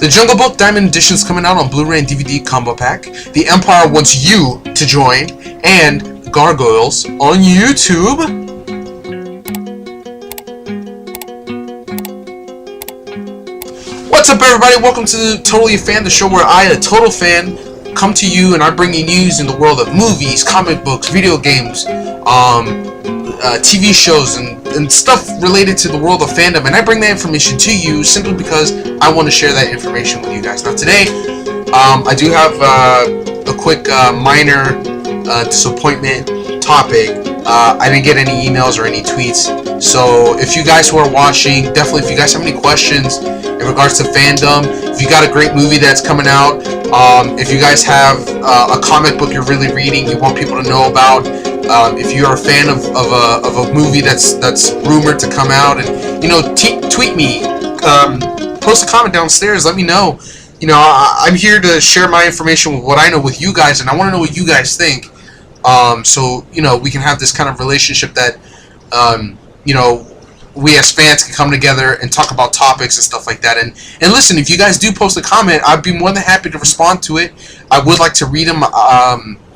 The Jungle Book Diamond Edition is coming out on Blu-ray and DVD combo pack. The Empire wants you to join, and Gargoyles on YouTube. What's up, everybody? Welcome to Totally a Fan, the show where I, a total fan, come to you and I bring you news in the world of movies, comic books, video games, TV shows, and stuff related to the world of fandom, and I bring that information to you simply because I want to share that information with you guys. Now today, I do have a quick minor disappointment topic. I didn't get any emails or any tweets, so if you guys who are watching, definitely if you guys have any questions in regards to fandom, if you got a great movie that's coming out, if you guys have a comic book you're really reading, you want people to know about, if you're a fan of a movie that's rumored to come out, and tweet me, post a comment downstairs, let me know. I'm here to share my information with what I know with you guys, and I want to know what you guys think. So we can have this kind of relationship that we as fans can come together and talk about topics and stuff like that. And listen, if you guys do post a comment, I'd be more than happy to respond to it. I would like to read them.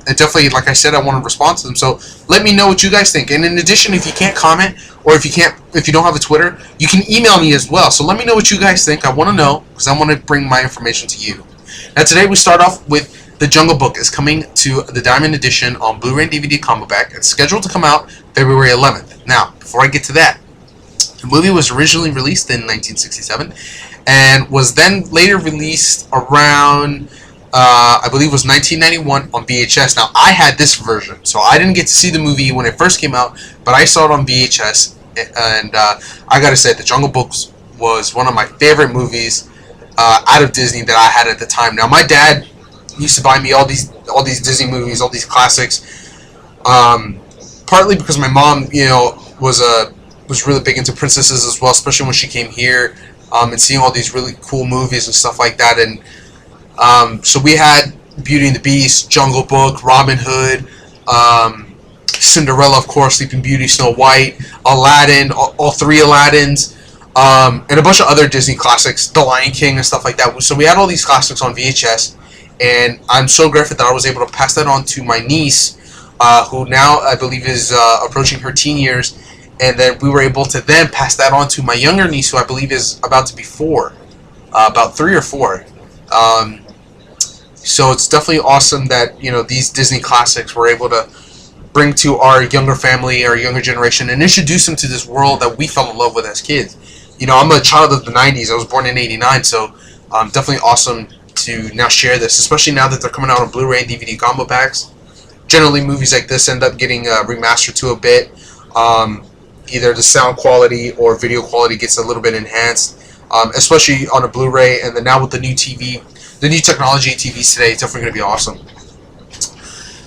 And definitely, like I said, I want to respond to them. So let me know what you guys think. And in addition, if you can't comment, or if you don't have a Twitter, you can email me as well. So let me know what you guys think. I want to know, because I want to bring my information to you. Now today we start off with The Jungle Book is coming to the Diamond Edition on Blu-ray and DVD combo pack. It's scheduled to come out February 11th. Now, before I get to that, the movie was originally released in 1967 and was then later released around, I believe it was 1991 on VHS. Now, I had this version, so I didn't get to see the movie when it first came out, but I saw it on VHS, and I gotta say, The Jungle Book was one of my favorite movies out of Disney that I had at the time. Now, my dad used to buy me all these Disney movies, all these classics, partly because my mom, was really big into princesses as well, especially when she came here, and seeing all these really cool movies and stuff like that. And so we had Beauty and the Beast, Jungle Book, Robin Hood, Cinderella, of course, Sleeping Beauty, Snow White, Aladdin, all three Aladdins, and a bunch of other Disney classics, The Lion King and stuff like that. So we had all these classics on VHS, and I'm so grateful that I was able to pass that on to my niece, who now I believe is approaching her teen years. And then we were able to then pass that on to my younger niece, who I believe is about to be 4, about 3 or 4. So it's definitely awesome that these Disney classics were able to bring to our younger family, our younger generation, and introduce them to this world that we fell in love with as kids. I'm a child of the 90s. I was born in '89, so definitely awesome to now share this, especially now that they're coming out on Blu-ray and DVD combo packs. Generally, movies like this end up getting remastered to a bit. Either the sound quality or video quality gets a little bit enhanced, especially on a Blu-ray, and then now with the new technology TVs today, it's definitely going to be awesome.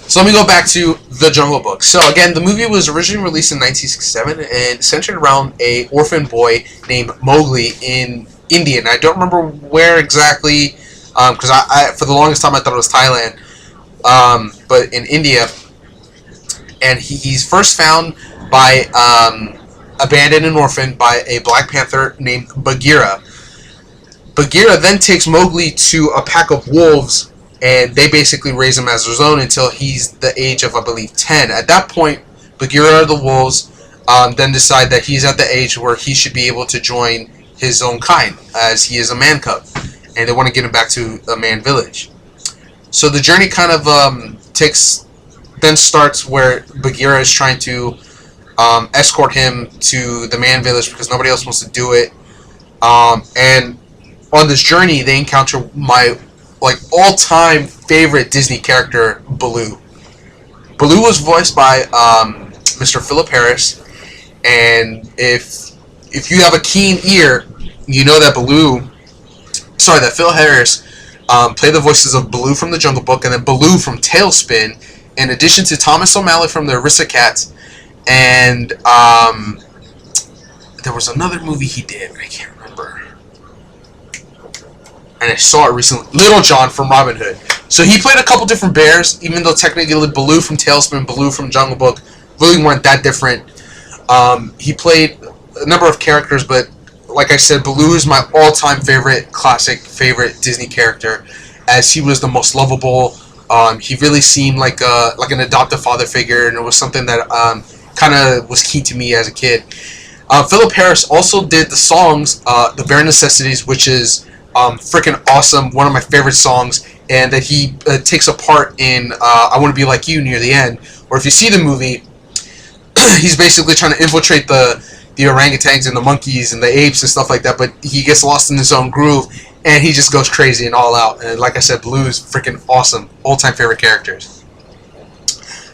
So let me go back to The Jungle Book. So again, the movie was originally released in 1967 and centered around a orphan boy named Mowgli in India. And I don't remember where exactly, because I for the longest time I thought it was Thailand, but in India. And he's first found by abandoned and orphaned by a Black Panther named Bagheera. Bagheera then takes Mowgli to a pack of wolves, and they basically raise him as their own until he's the age of, I believe, 10. At that point, Bagheera or the wolves then decide that he's at the age where he should be able to join his own kind, as he is a man cub, and they want to get him back to a man village. So the journey kind of then starts where Bagheera is trying to escort him to the man village because nobody else wants to do it. And on this journey, they encounter my all-time favorite Disney character, Baloo. Baloo was voiced by Mr. Philip Harris, and if you have a keen ear, you know that that Phil Harris played the voices of Baloo from The Jungle Book and then Baloo from Tailspin, in addition to Thomas O'Malley from the Aristocats, and there was another movie he did, I can't remember, and I saw it recently, Little John from Robin Hood. So he played a couple different bears, even though technically Baloo from Tailspin, Baloo from Jungle Book really weren't that different. He played a number of characters, but like I said, Baloo is my all-time favorite Disney character, as he was the most lovable. He really seemed like an adoptive father figure, and it was something that kind of was key to me as a kid. Philip Harris also did the songs, The Bare Necessities, which is freaking awesome, one of my favorite songs, and that he takes a part in I Want to Be Like You near the end, or if you see the movie, he's basically trying to infiltrate the orangutans and the monkeys and the apes and stuff like that, but he gets lost in his own groove, and he just goes crazy and all out. And like I said, Blue is freaking awesome. All-time favorite characters.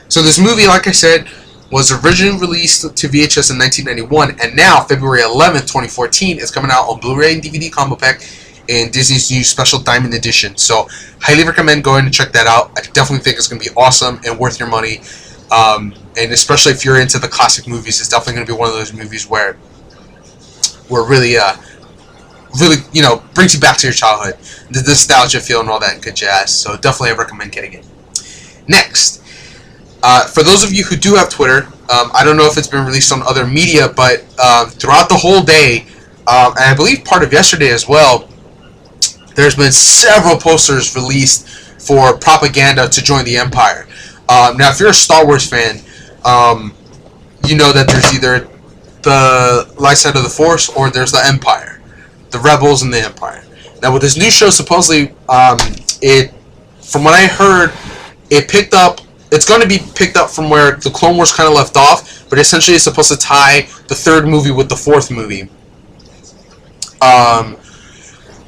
So this movie, like I said, was originally released to VHS in 1991, and now, February 11th, 2014, is coming out on Blu-ray and DVD combo pack in Disney's new special Diamond Edition. So, highly recommend going and check that out. I definitely think it's going to be awesome and worth your money. And especially if you're into the classic movies, it's definitely going to be one of those movies where really, you know, brings you back to your childhood, the nostalgia feel and all that good jazz. So definitely I recommend getting it. Next, for those of you who do have Twitter, I don't know if it's been released on other media, but throughout the whole day, and I believe part of yesterday as well, there's been several posters released for propaganda to join the Empire. Now, if you're a Star Wars fan, you know that there's either the light side of the Force or there's the Empire, the Rebels and the Empire. Now, with this new show, supposedly, from what I heard, it's going to be picked up from where the Clone Wars kind of left off, but essentially it's supposed to tie the third movie with the fourth movie.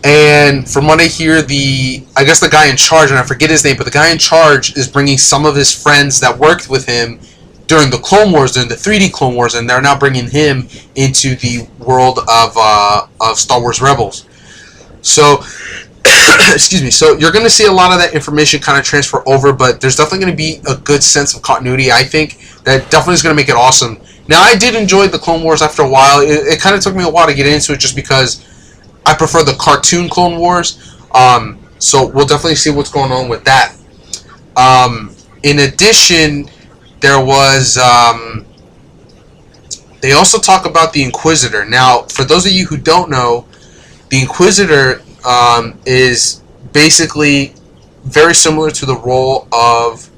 And from what I hear, I guess the guy in charge, and I forget his name, but the guy in charge is bringing some of his friends that worked with him during the Clone Wars, during the 3D Clone Wars, and they're now bringing him into the world of Star Wars Rebels. So, excuse me. So you're going to see a lot of that information kind of transfer over, but there's definitely going to be a good sense of continuity. I think that definitely is going to make it awesome. Now, I did enjoy the Clone Wars after a while. It kind of took me a while to get into it, just because I prefer the cartoon Clone Wars. So we'll definitely see what's going on with that. In addition, there was they also talk about the Inquisitor. Now, for those of you who don't know, the Inquisitor is basically very similar to the role of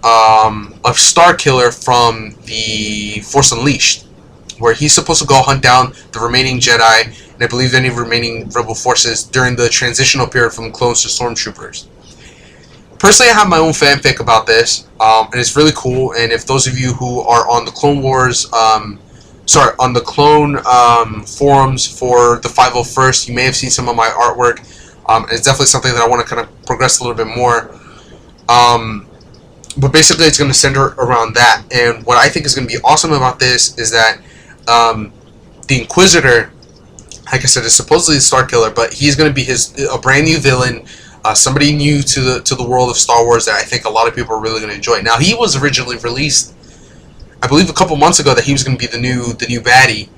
Starkiller from the Force Unleashed, where he's supposed to go hunt down the remaining Jedi, and I believe any remaining Rebel forces during the transitional period from clones to stormtroopers. Personally, I have my own fanfic about this, and it's really cool. And if those of you who are on the Clone Wars, on the Clone forums for the 501st, you may have seen some of my artwork. It's definitely something that I want to kind of progress a little bit more. But basically, it's going to center around that. And what I think is going to be awesome about this is that the Inquisitor, like I said, is supposedly the Starkiller, but he's going to be a brand new villain. Somebody new to the world of Star Wars that I think a lot of people are really going to enjoy. Now, he was originally released, I believe, a couple months ago, that he was going to be the new baddie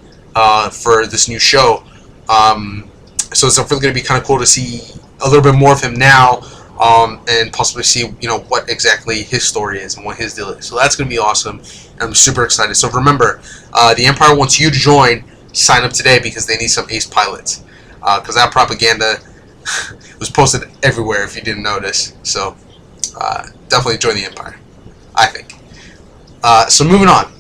for this new show. So it's really going to be kind of cool to see a little bit more of him now, and possibly see what exactly his story is and what his deal is. So that's going to be awesome. And I'm super excited. So remember, the Empire wants you to join. Sign up today because they need some ace pilots. Because that propaganda was posted everywhere if you didn't notice. So definitely join the Empire, I think. So moving on.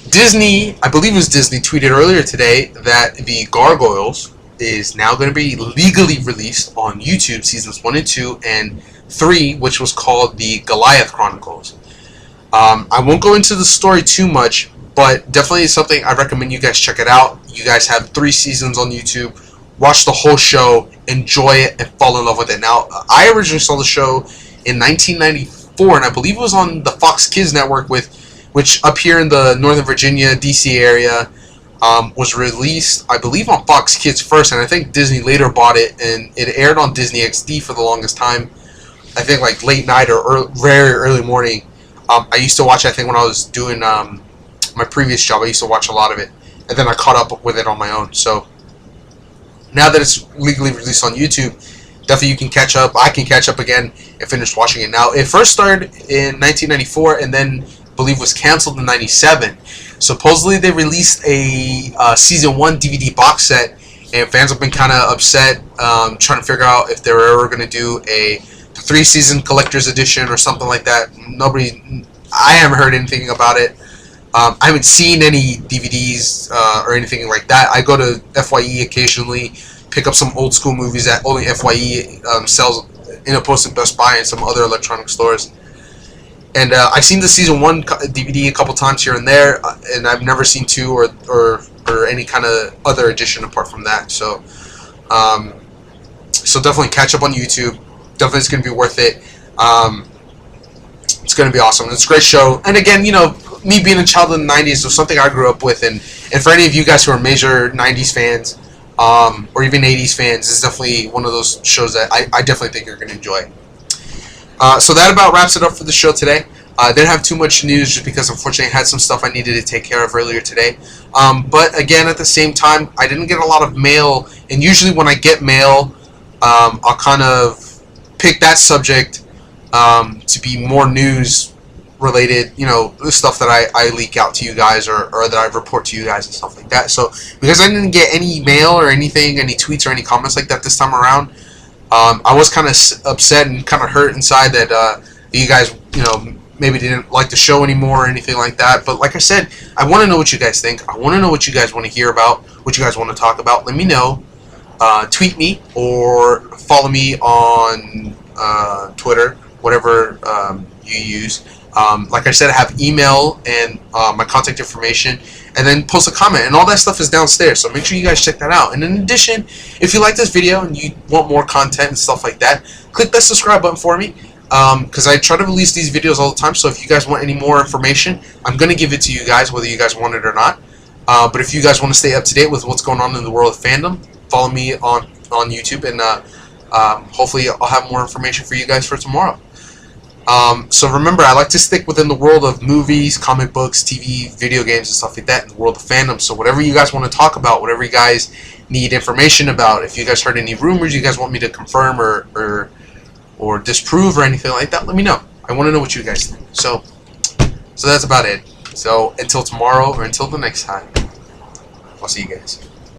Disney, I believe it was Disney, tweeted earlier today that the Gargoyles is now going to be legally released on YouTube, seasons 1 and 2 and 3, which was called the Goliath Chronicles. I won't go into the story too much, but definitely something I recommend you guys check it out. You guys have 3 seasons on YouTube. Watch the whole show, enjoy it, and fall in love with it. Now, I originally saw the show in 1994, and I believe it was on the Fox Kids network, which up here in the Northern Virginia, D.C. area, was released, I believe, on Fox Kids first, and I think Disney later bought it, and it aired on Disney XD for the longest time. I think like late night or very early morning. I used to watch it, I think, when I was doing my previous job. I used to watch a lot of it, and then I caught up with it on my own. So now that it's legally released on YouTube, definitely you can catch up. I can catch up again and finish watching it. Now, it first started in 1994 and then I believe was canceled in 97. Supposedly they released a season 1 DVD box set, and fans have been kind of upset, trying to figure out if they were ever going to do a 3-season collector's edition or something like that. I haven't heard anything about it. I haven't seen any DVDs or anything like that. I go to FYE occasionally, pick up some old school movies that only FYE sells in opposed to Best Buy and some other electronic stores. And I've seen the season 1 DVD a couple times here and there, and I've never seen 2 or any kind of other edition apart from that. So, so definitely catch up on YouTube. Definitely, it's going to be worth it. It's going to be awesome. It's a great show. And again, you know, me being a child in the 90s was something I grew up with, and for any of you guys who are major 90s fans, or even 80s fans, it's definitely one of those shows that I definitely think you're going to enjoy. So that about wraps it up for the show today. I didn't have too much news just because unfortunately I had some stuff I needed to take care of earlier today. But again, at the same time, I didn't get a lot of mail, and usually when I get mail, I'll kind of pick that subject to be more news related, you know, the stuff that I leak out to you guys or that I report to you guys and stuff like that. So because I didn't get any mail or anything, any tweets or any comments like that this time around, I was kind of upset and kind of hurt inside that you guys, you know, maybe didn't like the show anymore or anything like that. But like I said, I want to know what you guys think. I want to know what you guys want to hear about, what you guys want to talk about. Let me know. Tweet me or follow me on Twitter, whatever you use. Like I said, I have email and my contact information, and then post a comment, and all that stuff is downstairs, so make sure you guys check that out. And in addition, if you like this video and you want more content and stuff like that, click that subscribe button for me, because I try to release these videos all the time. So if you guys want any more information, I'm going to give it to you guys, whether you guys want it or not. But if you guys want to stay up to date with what's going on in the world of fandom, follow me on YouTube, and hopefully I'll have more information for you guys for tomorrow. So remember, I like to stick within the world of movies, comic books, TV, video games, and stuff like that, in the world of fandom. So whatever you guys want to talk about, whatever you guys need information about, if you guys heard any rumors you guys want me to confirm or disprove or anything like that, let me know. I want to know what you guys think. So that's about it. So until tomorrow or until the next time, I'll see you guys.